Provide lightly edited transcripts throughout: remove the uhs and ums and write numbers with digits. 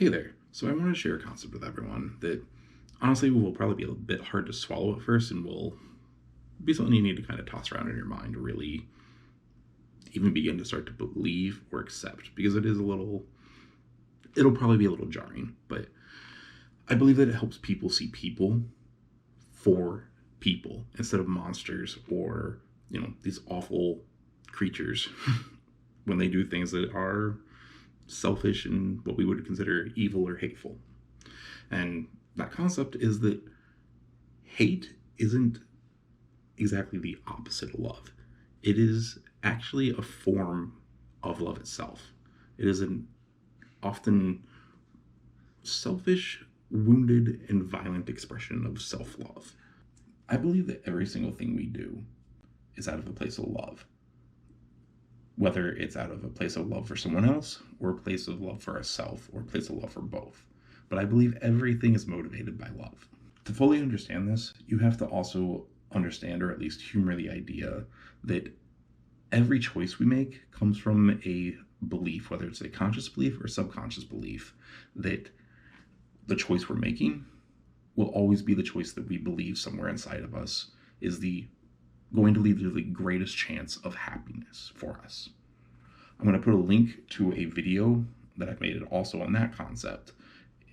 Hey there. So I want to share a concept with everyone that honestly will probably be a bit hard to swallow at first and will be something you need to kind of toss around in your mind to really even begin to start to believe or accept because it'll probably be a little jarring, but I believe that it helps people see people for people instead of monsters or, these awful creatures when they do things that are selfish and what we would consider evil or hateful. And that concept is that hate isn't exactly the opposite of love. It is actually a form of love itself. It is an often selfish, wounded, and violent expression of self love. I believe that every single thing we do is out of a place of love, whether it's out of a place of love for someone else or a place of love for ourselves or a place of love for both. But I believe everything is motivated by love. To fully understand this, you have to also understand or at least humor the idea that every choice we make comes from a belief, whether it's a conscious belief or subconscious belief, that the choice we're making will always be the choice that we believe somewhere inside of us is the going to lead to the greatest chance of happiness for us. I'm going to put a link to a video that I've made also on that concept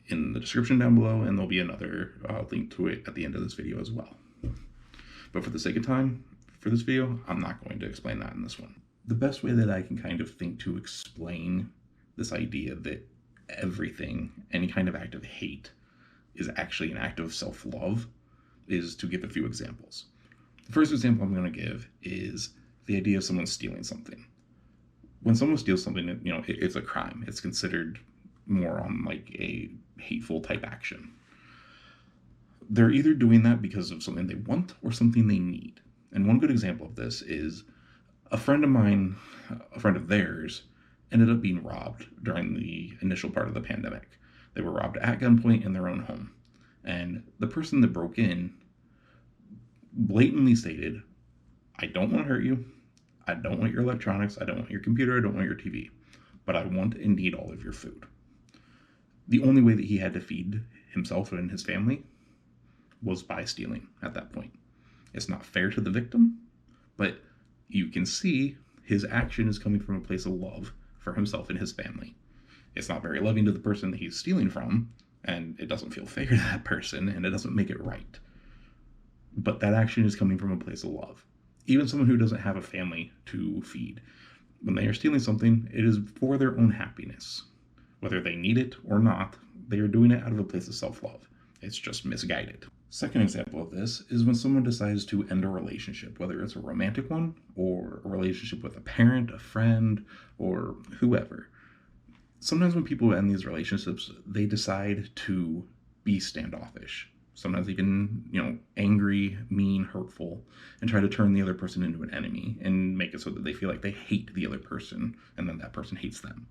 in the description down below, and there'll be another link to it at the end of this video as well. But for the sake of time, for this video, I'm not going to explain that in this one. The best way that I can kind of think to explain this idea that everything, any kind of act of hate, is actually an act of self-love is to give a few examples. The first example I'm going to give is the idea of someone stealing something. When someone steals something, it's a crime. It's considered more on like a hateful type action. They're either doing that because of something they want or something they need. And one good example of this is a friend of mine, a friend of theirs, ended up being robbed during the initial part of the pandemic. They were robbed at gunpoint in their own home. And the person that broke in blatantly stated, I don't want to hurt you. I don't want your electronics. I don't want your computer. I don't want your TV. But I want and need all of your food. The only way that he had to feed himself and his family was by stealing at that point. It's not fair to the victim, but you can see his action is coming from a place of love for himself and his family. It's not very loving to the person that he's stealing from, and it doesn't feel fair to that person, and it doesn't make it right. But that action is coming from a place of love. Even someone who doesn't have a family to feed, when they are stealing something, it is for their own happiness. Whether they need it or not, they are doing it out of a place of self-love. It's just misguided. Second example of this is when someone decides to end a relationship, whether it's a romantic one or a relationship with a parent, a friend, or whoever. Sometimes when people end these relationships, they decide to be standoffish. Sometimes even, angry, mean, hurtful, and try to turn the other person into an enemy and make it so that they feel like they hate the other person and then that person hates them.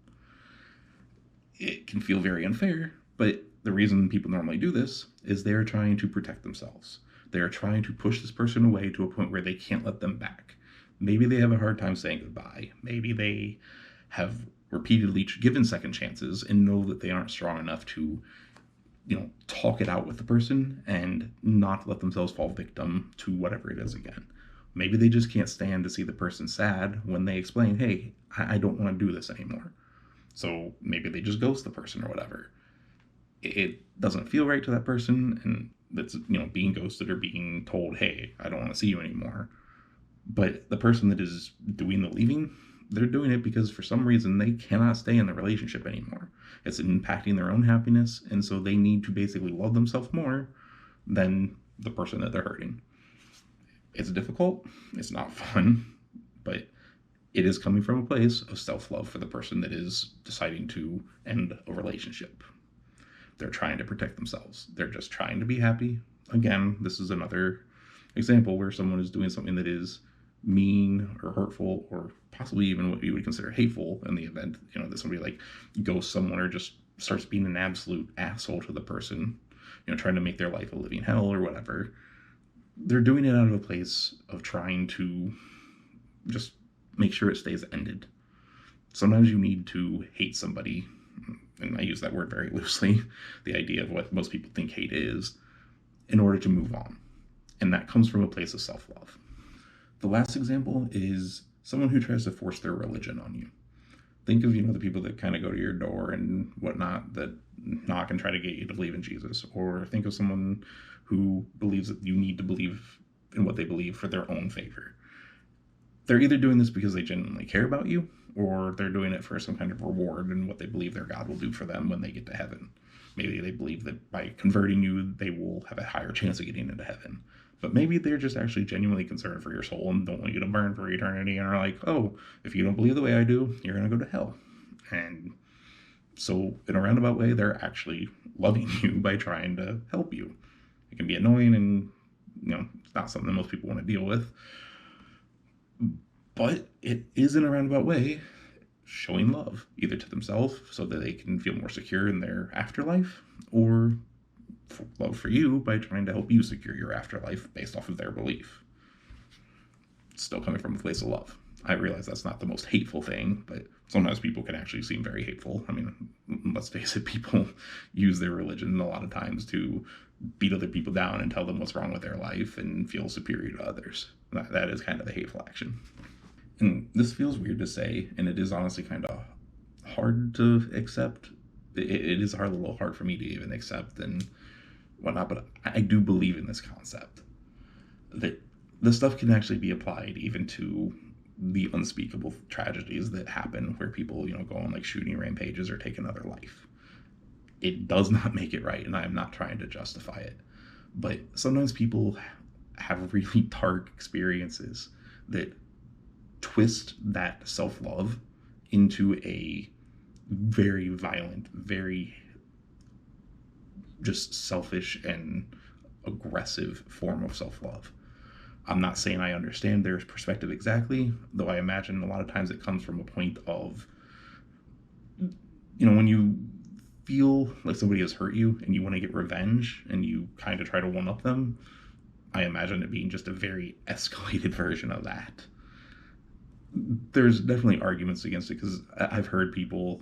It can feel very unfair, but the reason people normally do this is they're trying to protect themselves. They're trying to push this person away to a point where they can't let them back. Maybe they have a hard time saying goodbye. Maybe they have repeatedly given second chances and know that they aren't strong enough to, talk it out with the person and not let themselves fall victim to whatever it is again. Maybe they just can't stand to see the person sad when they explain, hey, I don't want to do this anymore. So maybe they just ghost the person or whatever. It doesn't feel right to that person, and that's, being ghosted or being told, hey, I don't want to see you anymore. But the person that is doing the leaving, they're doing it because for some reason they cannot stay in the relationship anymore. It's impacting their own happiness, and so they need to basically love themselves more than the person that they're hurting. It's difficult, it's not fun, but it is coming from a place of self-love for the person that is deciding to end a relationship. They're trying to protect themselves. They're just trying to be happy. Again, this is another example where someone is doing something that is mean or hurtful or possibly even what you would consider hateful in the event, that somebody like ghosts someone or just starts being an absolute asshole to the person, trying to make their life a living hell or whatever. They're doing it out of a place of trying to just make sure it stays ended. Sometimes you need to hate somebody and I use that word very loosely, the idea of what most people think hate is, in order to move on. And that comes from a place of self-love. The last example is someone who tries to force their religion on you. Think of, the people that kind of go to your door and whatnot, that knock and try to get you to believe in Jesus. Or think of someone who believes that you need to believe in what they believe for their own favor. They're either doing this because they genuinely care about you, or they're doing it for some kind of reward and what they believe their God will do for them when they get to heaven. Maybe they believe that by converting you, they will have a higher chance of getting into heaven. But maybe they're just actually genuinely concerned for your soul and don't want you to burn for eternity, and are like, oh, if you don't believe the way I do, you're going to go to hell. And so in a roundabout way, they're actually loving you by trying to help you. It can be annoying, and it's not something that most people want to deal with. But it is, in a roundabout way, showing love, either to themselves so that they can feel more secure in their afterlife, or love for you by trying to help you secure your afterlife based off of their belief. It's still coming from a place of love. I realize that's not the most hateful thing, but sometimes people can actually seem very hateful. I mean, let's face it, people use their religion a lot of times to beat other people down and tell them what's wrong with their life and feel superior to others. That is kind of the hateful action. And this feels weird to say, and it is honestly kind of hard to accept. It is a little hard for me to even accept and whatnot, but I do believe in this concept that this stuff can actually be applied even to the unspeakable tragedies that happen where people, go on like shooting rampages or take another life. It does not make it right, and I am not trying to justify it. But sometimes people have really dark experiences that twist that self-love into a very violent, very just selfish and aggressive form of self-love. I'm not saying I understand their perspective exactly, though I imagine a lot of times it comes from a point of, when you feel like somebody has hurt you and you want to get revenge and you kind of try to one-up them, I imagine it being just a very escalated version of that. There's definitely arguments against it, because I've heard people,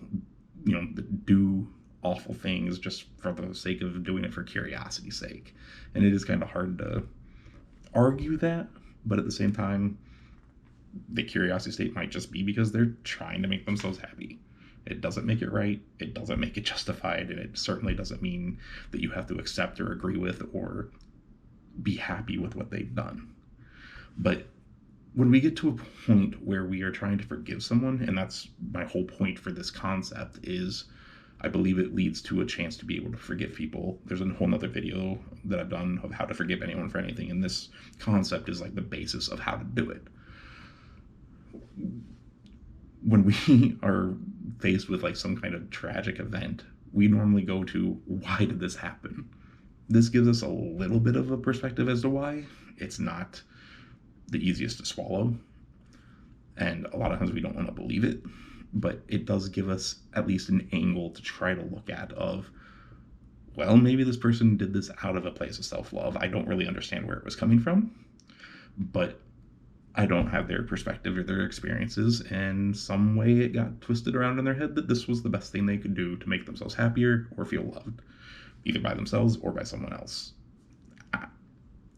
that do awful things just for the sake of doing it for curiosity's sake. And it is kind of hard to argue that, but at the same time, the curiosity state might just be because they're trying to make themselves happy. It doesn't make it right, it doesn't make it justified, and it certainly doesn't mean that you have to accept or agree with or be happy with what they've done. But when we get to a point where we are trying to forgive someone, and that's my whole point for this concept, is I believe it leads to a chance to be able to forgive people. There's a whole nother video that I've done of how to forgive anyone for anything, and this concept is like the basis of how to do it. When we are faced with like some kind of tragic event, we normally go to, why did this happen? This gives us a little bit of a perspective as to why. It's not the easiest to swallow, and a lot of times we don't want to believe it, but it does give us at least an angle to try to look at of, well, maybe this person did this out of a place of self-love. I don't really understand where it was coming from, but I don't have their perspective or their experiences, and some way it got twisted around in their head that this was the best thing they could do to make themselves happier or feel loved, either by themselves or by someone else.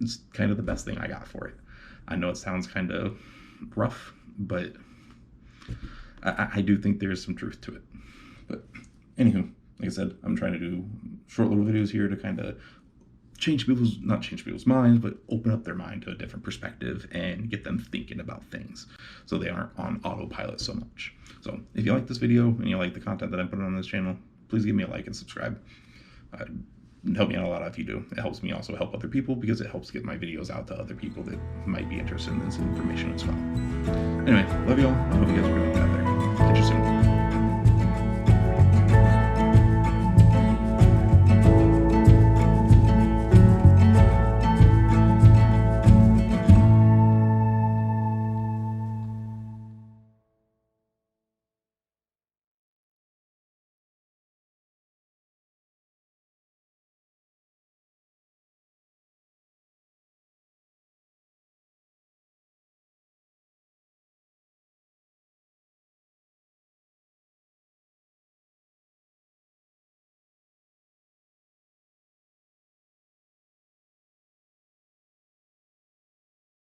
It's kind of the best thing I got for it. I know it sounds kind of rough, but I do think there's some truth to it. But anywho, like I said, I'm trying to do short little videos here to kind of not change people's minds, but open up their mind to a different perspective and get them thinking about things so they aren't on autopilot so much. So if you like this video and you like the content that I'm putting on this channel, please give me a like and subscribe. Help me out a lot if you do. It helps me also help other people, because it helps get my videos out to other people that might be interested in this information as well. Anyway, love you all. I hope you guys are doing better. Catch you soon.